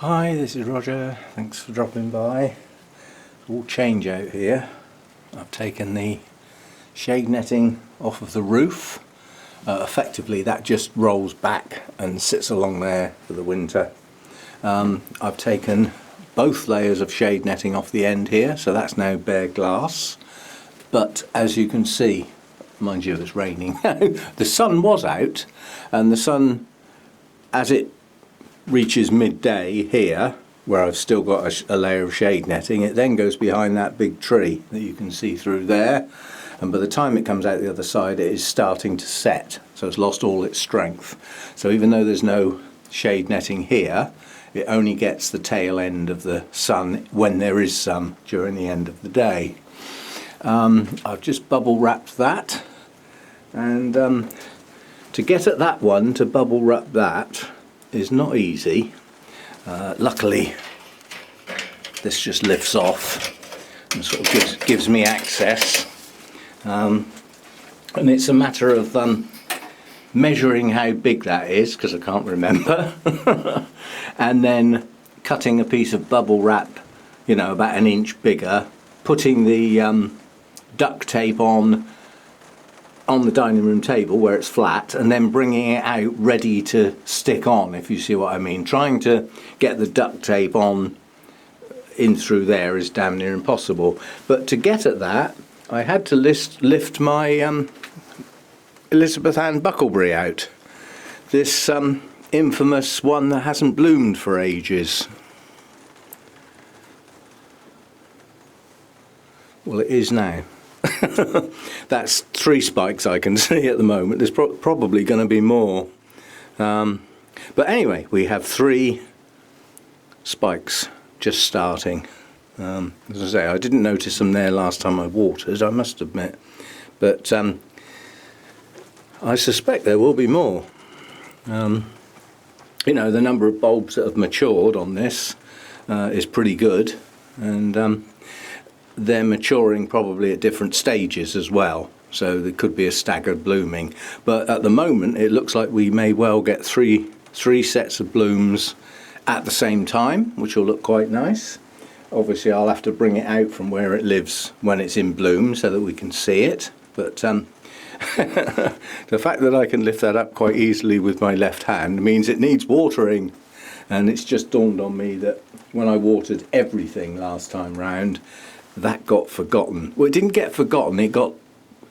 Hi, this is Roger. Thanks for dropping by. All change out here. I've taken the shade netting off of the roof. Effectively that just rolls back and sits along there for the winter. I've taken both layers of shade netting off the end here, so that's now bare glass. But as you can see, mind you it's raining, the sun was out, and the sun, as it reaches midday here, where I've still got a layer of shade netting, it then goes behind that big tree that you can see through there, and by the time it comes out the other side it is starting to set, so it's lost all its strength. So even though there's no shade netting here, it only gets the tail end of the sun when there is some during the end of the day. I've just bubble wrapped that, and to get at that one, to bubble wrap that is not easy. Luckily this just lifts off and sort of gives me access, and it's a matter of measuring how big that is, because I can't remember, and then cutting a piece of bubble wrap, you know, about an inch bigger, putting the duct tape on the dining room table where it's flat, and then bringing it out ready to stick on, if you see what I mean. Trying to get the duct tape on in through there is damn near impossible. But to get at that, I had to lift my Elizabeth Ann Buckleberry out. This infamous one that hasn't bloomed for ages. Well, it is now. That's 3 spikes I can see at the moment. There's probably going to be more. But anyway, we have 3 spikes just starting. As I say, I didn't notice them there last time I watered, I must admit. But I suspect there will be more. You know, the number of bulbs that have matured on this is pretty good. And they're maturing probably at different stages as well, so there could be a staggered blooming, but at the moment it looks like we may well get three sets of blooms at the same time, which will look quite nice. Obviously I'll have to bring it out from where it lives when it's in bloom so that we can see it, but the fact that I can lift that up quite easily with my left hand means it needs watering. And it's just dawned on me that when I watered everything last time round, that got forgotten. Well, it didn't get forgotten, it got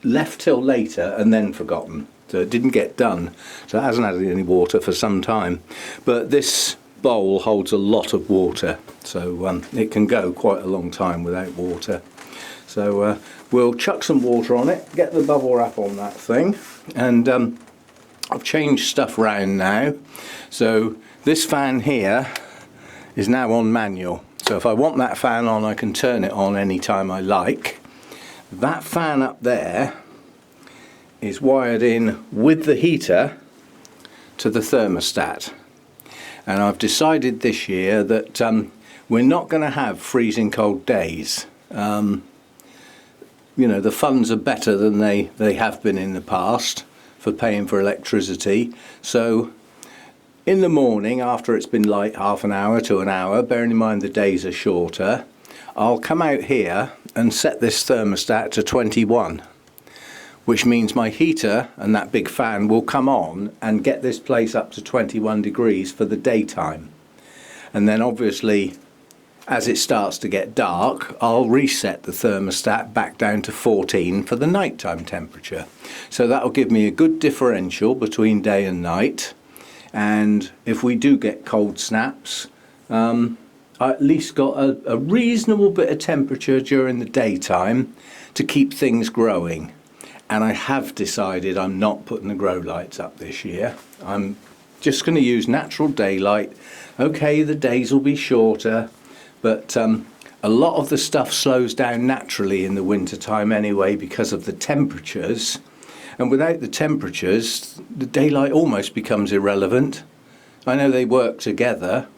left till later and then forgotten. So it didn't get done. So it hasn't had any water for some time. But this bowl holds a lot of water, so it can go quite a long time without water. So we'll chuck some water on it, get the bubble wrap on that thing, and I've changed stuff round now. So this fan here is now on manual. So if I want that fan on, I can turn it on any time I like. That fan up there is wired in with the heater to the thermostat. And I've decided this year that we're not going to have freezing cold days. You know, the funds are better than they have been in the past for paying for electricity. So in the morning, after it's been light half an hour to an hour, bearing in mind the days are shorter, I'll come out here and set this thermostat to 21, which means my heater and that big fan will come on and get this place up to 21 degrees for the daytime. And then obviously, as it starts to get dark, I'll reset the thermostat back down to 14 for the nighttime temperature. So that'll give me a good differential between day and night. And if we do get cold snaps, I at least got a reasonable bit of temperature during the daytime to keep things growing. And I have decided I'm not putting the grow lights up this year. I'm just going to use natural daylight. Okay, the days will be shorter, but a lot of the stuff slows down naturally in the winter time anyway because of the temperatures. And without the temperatures, the daylight almost becomes irrelevant. I know they work together,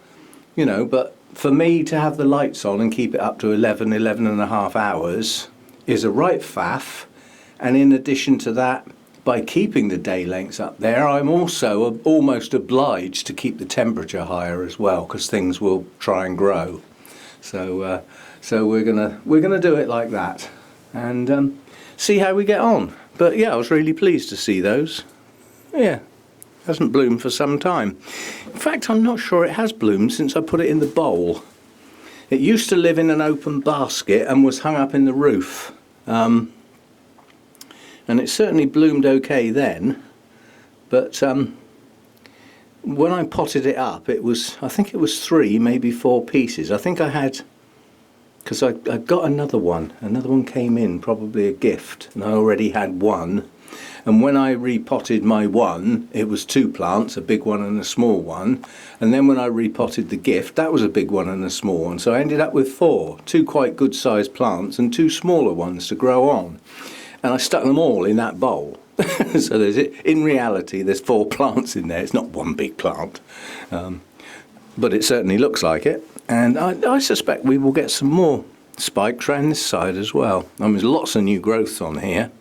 you know, but for me to have the lights on and keep it up to 11 and a half hours is a right faff. And in addition to that, by keeping the day lengths up there, I'm also almost obliged to keep the temperature higher as well, because things will try and grow. So we're gonna do it like that, and see how we get on. But yeah, I was really pleased to see those. Yeah, hasn't bloomed for some time. In fact, I'm not sure it has bloomed since I put it in the bowl. It used to live in an open basket and was hung up in the roof. And it certainly bloomed okay then, but when I potted it up, I think it was 3, maybe 4 pieces. I think I had, because I got another one came in, probably a gift, and I already had one. And when I repotted my one, it was 2 plants, a big one and a small one. And then when I repotted the gift, that was a big one and a small one. So I ended up with 4, 2 quite good sized plants and 2 smaller ones to grow on. And I stuck them all in that bowl. So in reality, there's 4 plants in there. It's not one big plant, but it certainly looks like it. And I suspect we will get some more spikes around this side as well. There's lots of new growth on here.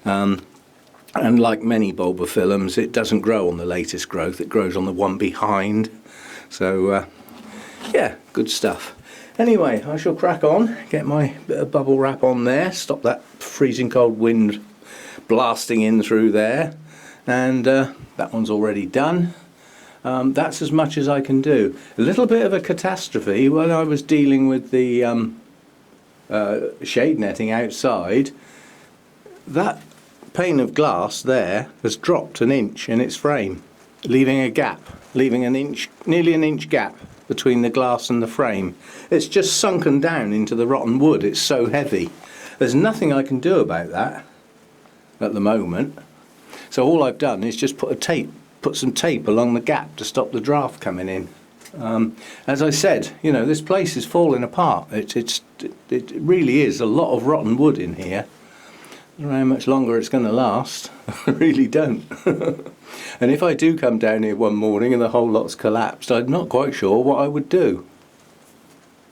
And like many bulbophyllums, it doesn't grow on the latest growth. It grows on the one behind. So, yeah, good stuff. Anyway, I shall crack on, get my bit of bubble wrap on there, stop that freezing cold wind blasting in through there, and that one's already done. That's as much as I can do. A little bit of a catastrophe when I was dealing with the shade netting outside. That pane of glass there has dropped an inch in its frame, leaving a gap, leaving nearly an inch gap between the glass and the frame. It's just sunken down into the rotten wood. It's so heavy. There's nothing I can do about that at the moment. So all I've done is just put some tape along the gap to stop the draft coming in. As I said, this place is falling apart. It really is a lot of rotten wood in here. I don't know how much longer it's going to last. I really don't. And if I do come down here one morning and the whole lot's collapsed, I'm not quite sure what I would do.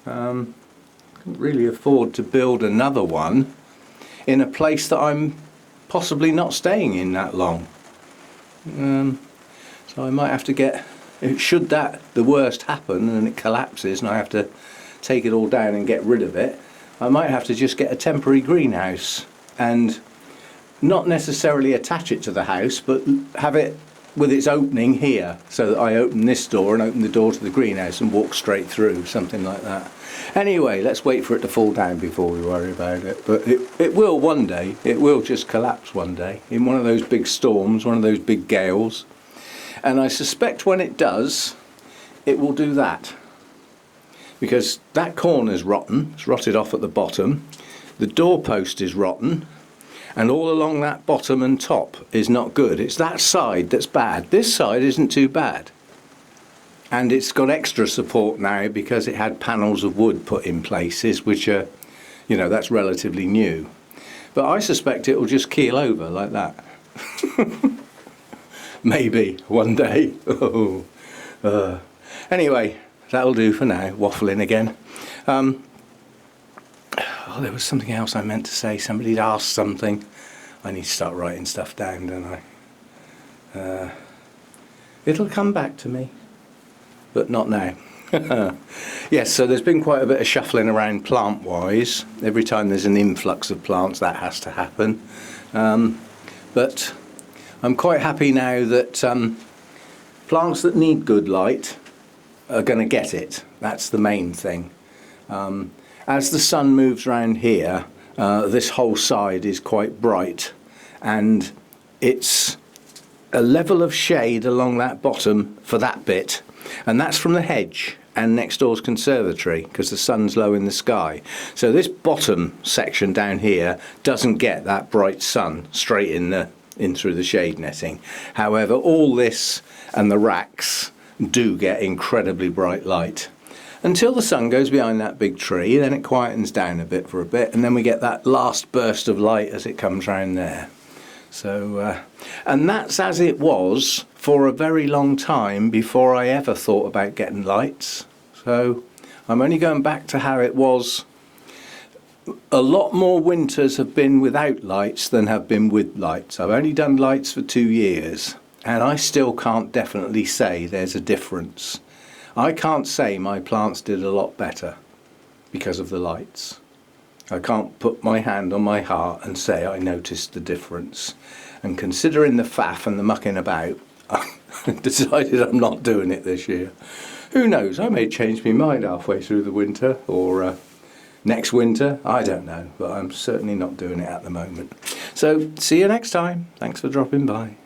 Couldn't really afford to build another one in a place that I'm possibly not staying in that long. So I might have to get, should the worst happen and it collapses and I have to take it all down and get rid of it, I might have to just get a temporary greenhouse and not necessarily attach it to the house, but have it with its opening here, so that I open this door and open the door to the greenhouse and walk straight through, something like that. Anyway, let's wait for it to fall down before we worry about it. But it will one day. It will just collapse one day in one of those big storms, one of those big gales. And I suspect when it does, it will do that. Because that corner's rotten. It's rotted off at the bottom. The doorpost is rotten. And all along that bottom and top is not good. It's that side that's bad. This side isn't too bad. And it's got extra support now because it had panels of wood put in places, which are, that's relatively new. But I suspect it will just keel over like that. Maybe one day. Anyway, that'll do for now. Waffling again. There was something else I meant to say. Somebody'd asked something. I need to start writing stuff down, don't I? It'll come back to me, but not now. Yes, so there's been quite a bit of shuffling around plant-wise. Every time there's an influx of plants, that has to happen. But I'm quite happy now that plants that need good light are going to get it. That's the main thing. As the sun moves around here, this whole side is quite bright, and it's a level of shade along that bottom for that bit, and that's from the hedge and next door's conservatory because the sun's low in the sky. So this bottom section down here doesn't get that bright sun straight in through the shade netting. However, all this and the racks do get incredibly bright light. Until the sun goes behind that big tree, then it quietens down a bit for a bit, and then we get that last burst of light as it comes round there. So, and that's as it was for a very long time before I ever thought about getting lights. So I'm only going back to how it was a lot more winters have been without lights than have been with lights. I've only done lights for 2 years, and I still can't definitely say there's a difference. I can't say my plants did a lot better because of the lights. I can't put my hand on my heart and say I noticed the difference. And considering the faff and the mucking about, I decided I'm not doing it this year. Who knows, I may change my mind halfway through the winter, or next winter, I don't know, but I'm certainly not doing it at the moment. So, see you next time. Thanks for dropping by.